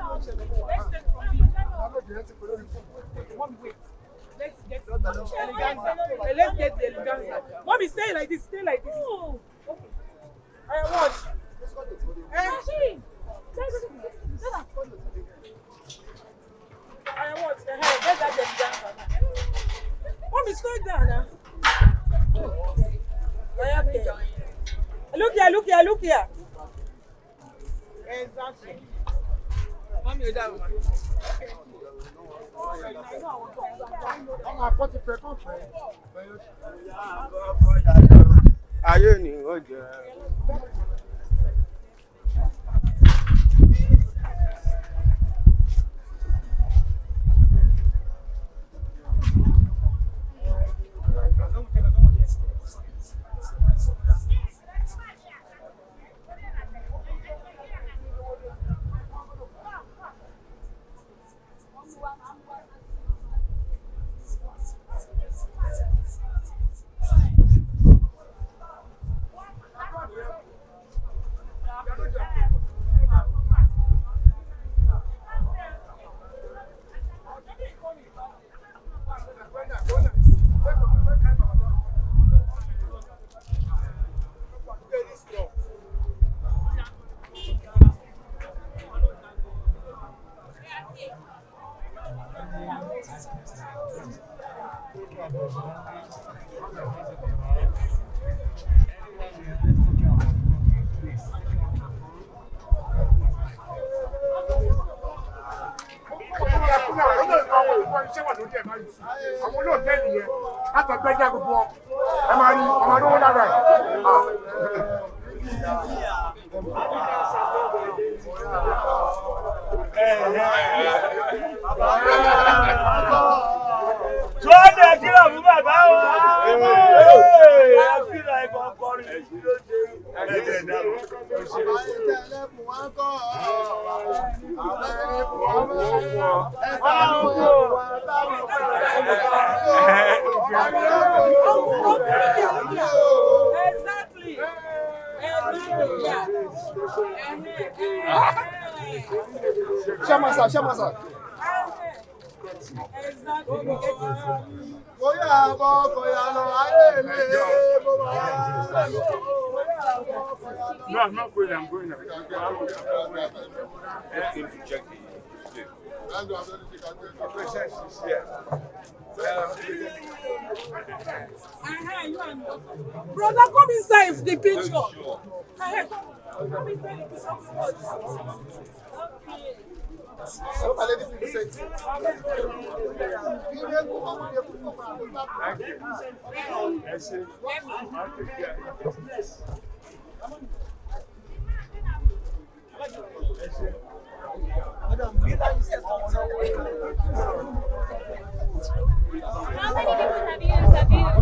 Let's take from the Mom, wait. Let's get the Eleganza. Let's get the Eleganza. Mommy, stay like this. Stay like this. Oh. Okay. I watch. I watch. Get that Eleganza. Mommy, slow down now. Okay. Look here. Exactly. Mommy, you're down. Ayé ni ó jẹ́. Àwọn olóòtẹ́ẹ̀lì yẹn látọ̀gbẹ́jà gbogbo ẹ máa rí ọmọ ọdún lára ẹ̀. Tó ọ̀dẹ̀ kí ló mú bàbá o. Kí ló ẹ̀kọ́ kọrin èyí ló ṣe ẹ̀jẹ̀ ìdáwó. Exactly. Chama essa. No, I'm not going. I'm going. Brother, come inside the picture. Come inside the picture. Madam, you said something. How many people have you interviewed?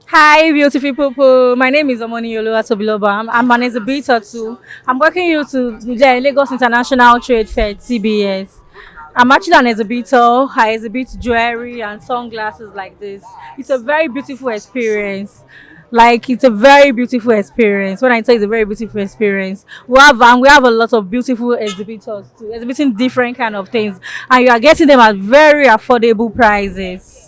Hi, beautiful people. My name is Omoni Oluwatobiloba. I'm an exhibitor too. I'm working you to the Lagos International Trade Fair (TBS). I'm actually an exhibitor. I exhibit jewelry and sunglasses like this. It's a very beautiful experience. Like it's a very beautiful experience. When I say it's a very beautiful experience, we have a lot of beautiful exhibitors too, exhibiting different kind of things, and you are getting them at very affordable prices.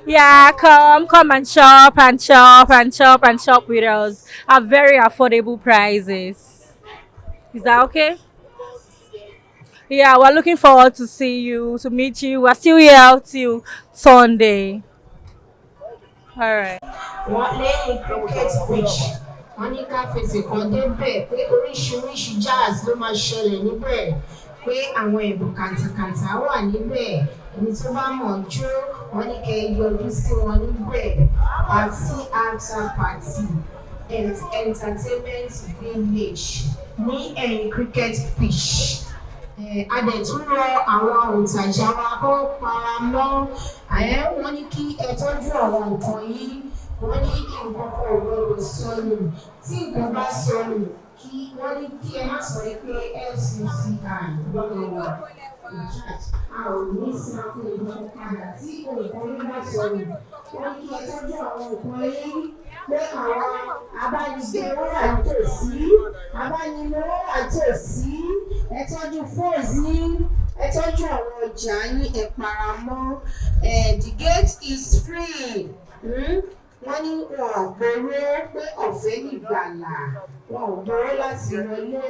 Yeah, come and shop and shop and shop and shop with us at very affordable prices. Is that okay? Yeah, we're looking forward to see you, to meet you. We're still here till Sunday. All right. Wọ́n lẹ́yìn cricket pitch wọ́n ní ká fẹsẹ̀ kan débẹ̀ pé oríṣiríṣi jazz ló máa ṣẹlẹ̀ níbẹ̀ pé àwọn ẹ̀bùn kàǹtàkàǹtà wà níbẹ̀ ẹni tó bá mọ̀ jó wọ́n ní kẹ́ yọjú sí wọn níbẹ̀ party after party entertainment village ní ẹ̀yìn cricket pitch. A dẹ̀ tún rọ àwọn òǹtajà wa kó para mọ́ wọ́n ní kí ẹ tọ́jú àwọn nǹkan yìí wọ́n ní nǹkan kan ò gbọdọ̀ sọnù tí nǹkan bá sọnù kí wọ́n ní kí ẹ má sọ pé FCCI gbọ́dọ̀ wà a ò ní sanwó ìbọn padà tí nǹkan yìí bá sọnù wọ́n ní kí ẹ tọ́jú àwọn nǹkan yìí pé àwọn abánigbéró àtòsí abánimọ́ró àtòsí ẹ tọ́jú fóònù yín ẹ tọ́jú àwọn ọjà yín ẹ paramọ́ the gate is free wọ́n ní wọn ò gbowó pé ọ̀fẹ́ nìgbàlà wọn ò gbowó láti wọlé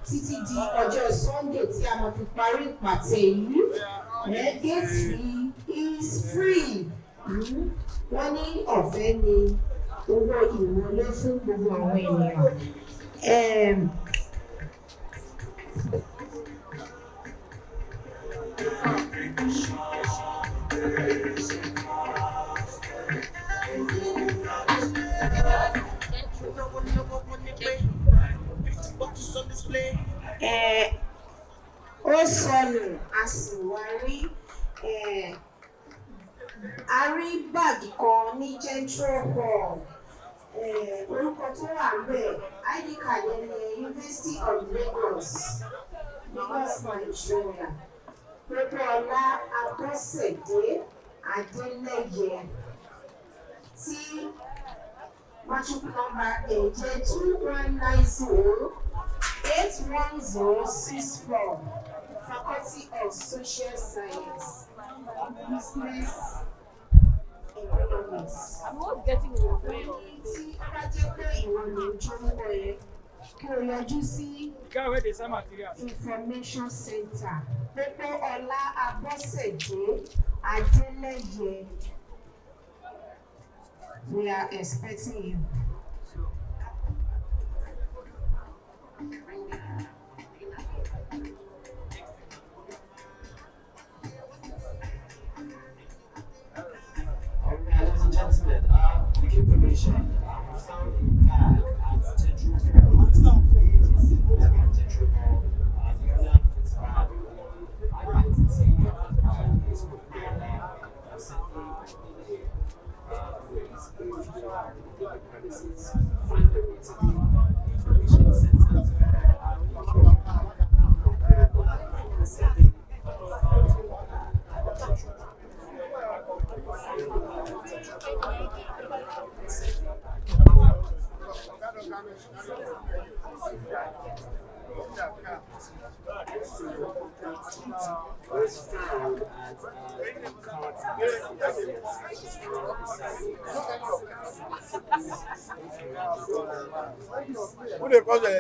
títí di ọjọ́ Sunday tí a máa fi parí ìpàtẹ yìí gate fee is free wọ́n ní ọ̀fẹ́ ni owó ìwọlé fún gbogbo àwọn ènìyàn. Ó sọnù a sì wá rí a rí báàgì kan ní Central Hall orúkọ tó wà bẹ́ẹ̀ ID card ní University of Lagos Nigeria pẹ̀lú ọlá Abọ́sẹ̀dé Adélẹ́yẹ tí matric number jẹ́ 2190-81064 Faculty of Social Science Business Economics. I'm not getting it. Tí ó bá jẹ́ pé ìwọ ni ojú ọmọ yẹn kí o yọjú sí Information Center pẹ̀lú ọlá Abọ́sẹ̀dé Adélẹ́yẹ. We are expecting you. Ladies and gentlemen, quick information. We found a bag at Central Hall. It is at Central Hall. The owner of this bag, identity is premises. Find the way to the Information Center. Was found at Who they call the